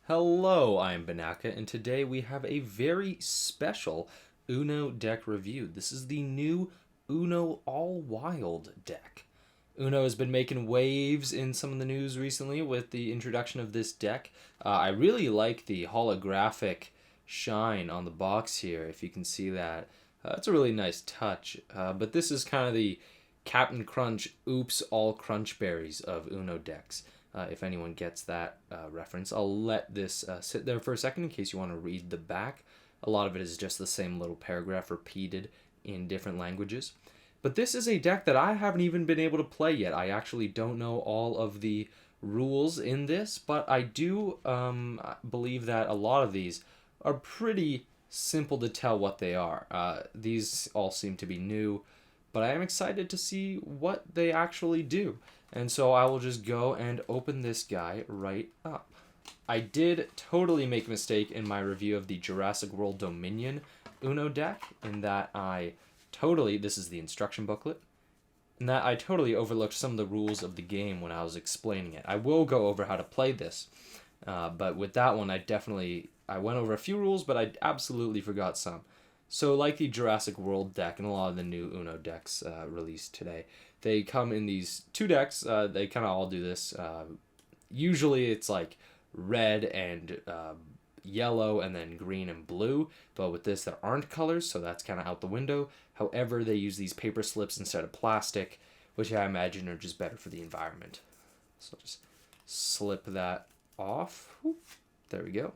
Hello, I'm Banaka, and today we have a very special Uno deck review. This is the new Uno All Wild deck. Uno has been making waves in some of the news recently with the introduction of this deck. I really like the holographic shine on the box here, if you can see that. It's a really nice touch, but this is kind of the Captain Crunch Oops All Crunch Berries of Uno decks. If anyone gets that reference, I'll let this sit there for a second in case you want to read the back. A lot of it is just the same little paragraph repeated in different languages. But this is a deck that I haven't even been able to play yet. I actually don't know all of the rules in this, but I do believe that a lot of these are pretty simple to tell what they are. These all seem to be new, but I am excited to see what they actually do. And so I will just go and open this guy right up. I did totally make a mistake in my review of the Jurassic World Dominion Uno deck in that this is the instruction booklet, in that I totally overlooked some of the rules of the game when I was explaining it. I will go over how to play this, but with that one I went over a few rules, but I absolutely forgot some. So like the Jurassic World deck and a lot of the new Uno decks released today, they come in these two decks. They kind of all do this. Usually it's like red and yellow and then green and blue. But with this, there aren't colors, so that's kind of out the window. However, they use these paper slips instead of plastic, which I imagine are just better for the environment. So just slip that off. There we go.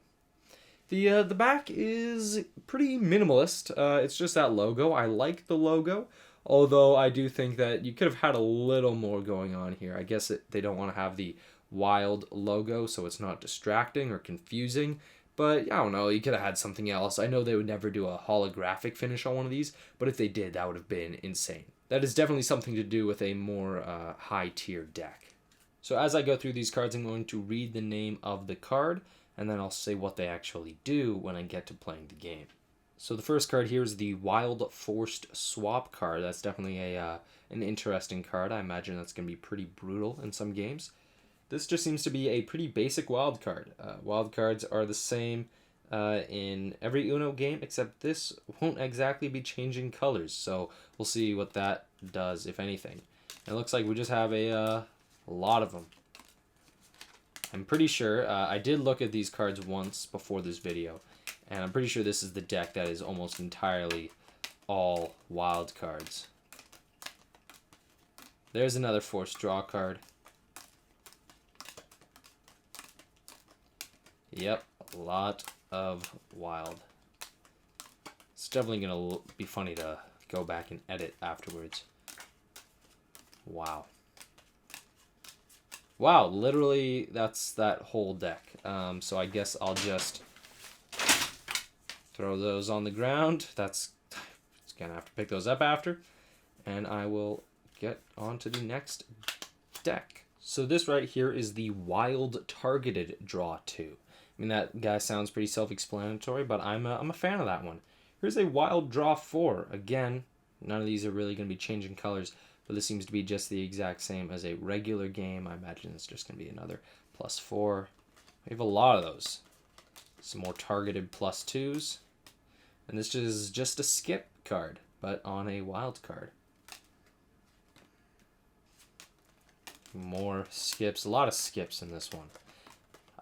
The back is pretty minimalist. It's just that logo. I like the logo, although I do think that you could have had a little more going on here. I guess they don't want to have the wild logo, so it's not distracting or confusing. But I don't know, you could have had something else. I know they would never do a holographic finish on one of these, but if they did, that would have been insane. That is definitely something to do with a more high-tier deck. So as I go through these cards, I'm going to read the name of the card, and then I'll say what they actually do when I get to playing the game. So the first card here is the Wild Forced Swap card. That's definitely an interesting card. I imagine that's going to be pretty brutal in some games. This just seems to be a pretty basic wild card. Wild cards are the same in every Uno game, except this won't exactly be changing colors. So we'll see what that does, if anything. It looks like we just have a lot of them. I'm pretty sure, I did look at these cards once before this video, and I'm pretty sure this is the deck that is almost entirely all wild cards. There's another forced draw card. Yep, a lot of wild. It's definitely going to be funny to go back and edit afterwards. Wow. Wow, literally, that's that whole deck. So I guess I'll just throw those on the ground. It's gonna have to pick those up after. And I will get on to the next deck. So this right here is the Wild Targeted Draw 2. I mean, that guy sounds pretty self-explanatory, but I'm a fan of that one. Here's a Wild Draw 4. Again, none of these are really going to be changing colors, but this seems to be just the exact same as a regular game. I imagine it's just going to be another +4. We have a lot of those. Some more targeted +2s. And this is just a skip card, but on a wild card. More skips. A lot of skips in this one.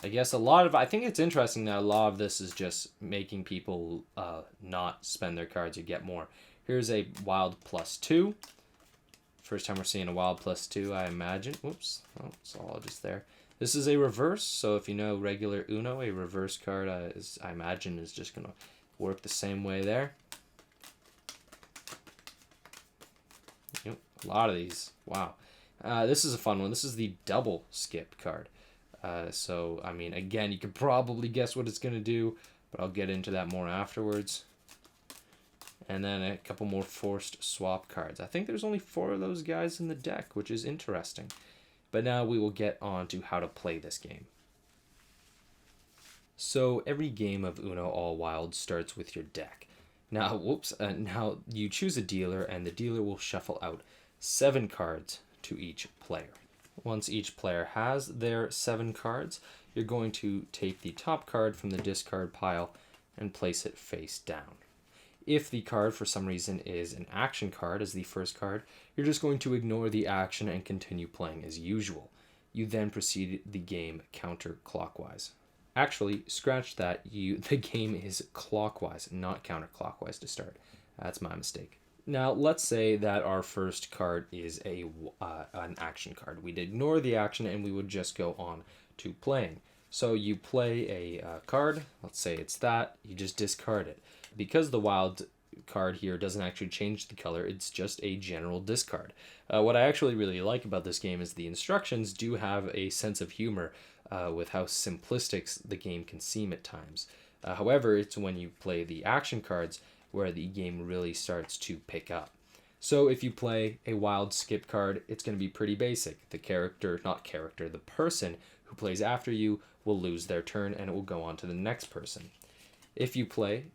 I guess I think it's interesting that a lot of this is just making people not spend their cards or get more. Here's a wild +2. First time we're seeing a wild +2, I imagine. Whoops. Oh, it's all just there. This is a reverse, so if you know regular Uno, a reverse card, I imagine, is just going to work the same way there. Yep, a lot of these. Wow. This is a fun one. This is the double skip card. So, I mean, again, you could probably guess what it's going to do, but I'll get into that more afterwards. And then a couple more forced swap cards. I think there's only 4 of those guys in the deck, which is interesting. But now we will get on to how to play this game. So every game of Uno All Wild starts with your deck. Now, now you choose a dealer, and the dealer will shuffle out 7 cards to each player. Once each player has their 7 cards, you're going to take the top card from the discard pile and place it face down. If the card for some reason is an action card as the first card, you're just going to ignore the action and continue playing as usual. You then proceed the game counterclockwise. Actually, scratch that. The game is clockwise, not counterclockwise to start. That's my mistake. Now, let's say that our first card is an action card. We'd ignore the action and we would just go on to playing. So you play a card, let's say it's that, you just discard it. Because the wild card here doesn't actually change the color, it's just a general discard. What I actually really like about this game is the instructions do have a sense of humor with how simplistic the game can seem at times. However, it's when you play the action cards where the game really starts to pick up. So if you play a wild skip card, it's going to be pretty basic. The person who plays after you will lose their turn and it will go on to the next person. If you play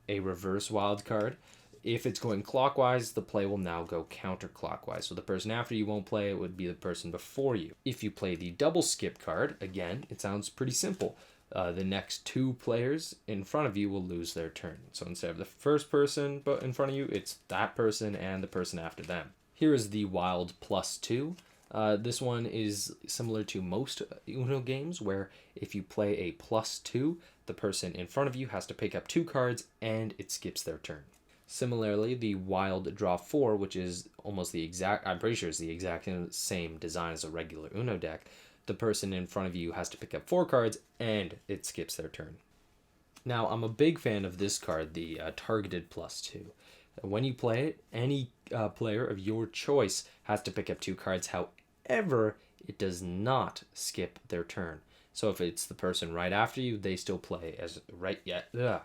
a reverse wild card, if it's going clockwise, the play will now go counterclockwise. So the person after you won't play, it would be the person before you. If you play the double skip card, again, it sounds pretty simple. The next two players in front of you will lose their turn. So instead of the first person in front of you, it's that person and the person after them. Here is the wild +2. This one is similar to most Uno games where if you play a +2, the person in front of you has to pick up 2 cards and it skips their turn. Similarly, the wild draw 4, which is almost I'm pretty sure it's the exact same design as a regular Uno deck. The person in front of you has to pick up 4 cards and it skips their turn. Now, I'm a big fan of this card, the targeted +2. When you play it, any player of your choice has to pick up 2 cards. However, it does not skip their turn. So if it's the person right after you, they still play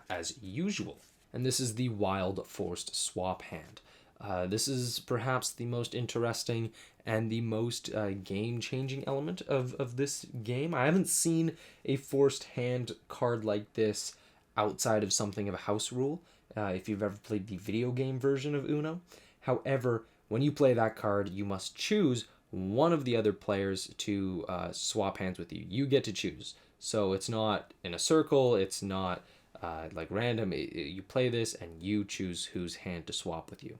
as usual. And this is the wild forced swap hand. This is perhaps the most interesting and the most game-changing element of this game. I haven't seen a forced hand card like this outside of something of a house rule, if you've ever played the video game version of Uno. However, when you play that card, you must choose one of the other players to swap hands with you. You get to choose. So it's not in a circle, it's not like random. You play this and you choose whose hand to swap with you.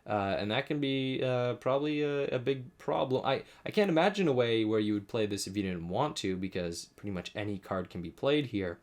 And that can be probably a big problem. I can't imagine a way where you would play this if you didn't want to, because pretty much any card can be played here.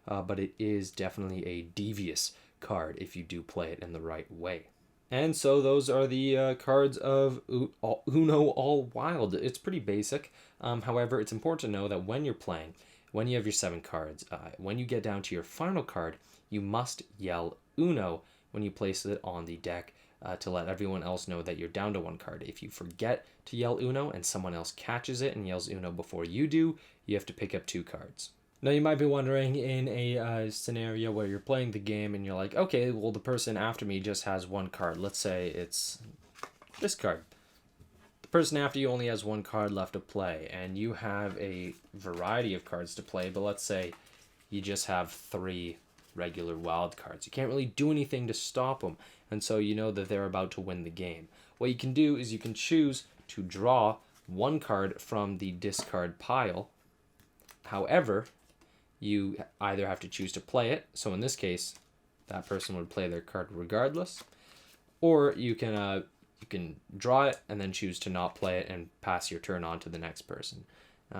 But it is definitely a devious card if you do play it in the right way. And so those are the cards of Uno All Wild. It's pretty basic. However, it's important to know that when you're playing, when you have your 7 cards, when you get down to your final card, you must yell Uno when you place it on the deck to let everyone else know that you're down to 1 card. If you forget to yell Uno and someone else catches it and yells Uno before you do, you have to pick up 2 cards. Now, you might be wondering, in a scenario where you're playing the game and you're like, okay, well, the person after me just has 1 card. Let's say it's this card. The person after you only has 1 card left to play, and you have a variety of cards to play, but let's say you just have 3 regular wild cards. You can't really do anything to stop them, and so you know that they're about to win the game. What you can do is you can choose to draw 1 card from the discard pile. However, you either have to choose to play it, so in this case, that person would play their card regardless, or you can draw it and then choose to not play it and pass your turn on to the next person.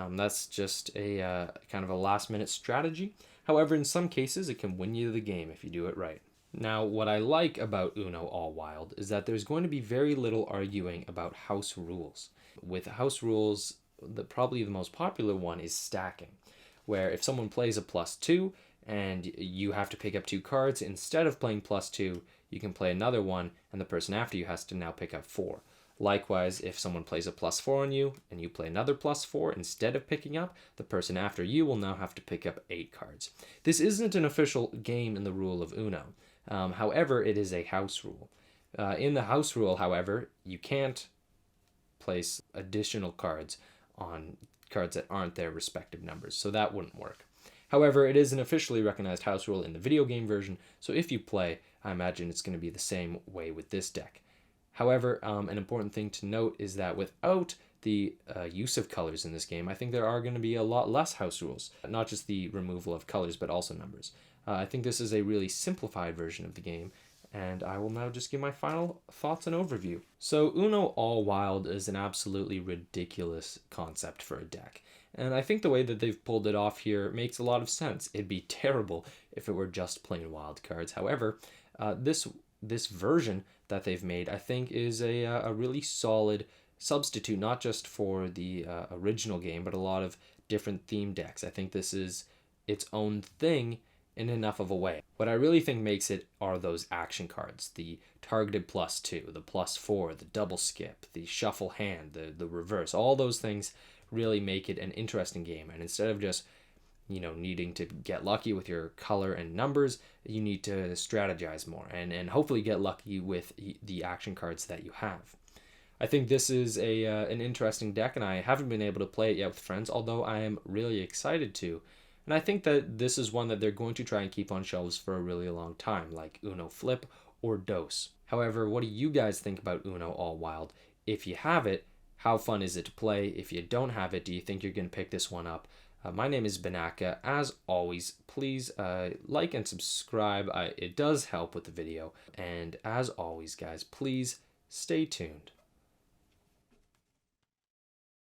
That's just a kind of a last-minute strategy. However, in some cases, it can win you the game if you do it right. Now, what I like about Uno All Wild is that there's going to be very little arguing about house rules. With house rules, probably the most popular one is stacking, where if someone plays a +2 and you have to pick up 2 cards, instead of playing +2, you can play another one, and the person after you has to now pick up 4. Likewise, if someone plays a +4 on you, and you play another +4, instead of picking up, the person after you will now have to pick up 8 cards. This isn't an official game in the rule of Uno. However, it is a house rule. In the house rule, however, you can't place additional cards on cards that aren't their respective numbers, so that wouldn't work. However, it is an officially recognized house rule in the video game version, so if you play, I imagine it's going to be the same way with this deck. However, an important thing to note is that without the use of colors in this game, I think there are going to be a lot less house rules. Not just the removal of colors, but also numbers. I think this is a really simplified version of the game, and I will now just give my final thoughts and overview. So Uno All Wild is an absolutely ridiculous concept for a deck. And I think the way that they've pulled it off here makes a lot of sense. It'd be terrible if it were just plain wild cards. However, this version that they've made, I think, is a really solid substitute, not just for the original game, but a lot of different theme decks. I think this is its own thing in enough of a way. What I really think makes it are those action cards, the targeted +2, the +4, the double skip, the shuffle hand, the reverse. All those things really make it an interesting game. And instead of just, needing to get lucky with your color and numbers, you need to strategize more and hopefully get lucky with the action cards that you have. I think this is an interesting deck, and I haven't been able to play it yet with friends, although I am really excited to. And I think that this is one that they're going to try and keep on shelves for a really long time, like Uno Flip or Dos. However, what do you guys think about Uno All Wild? If you have it, how fun is it to play? If you don't have it, do you think you're going to pick this one up? My name is Banaka. As always, please like and subscribe. It does help with the video. And as always, guys, please stay tuned.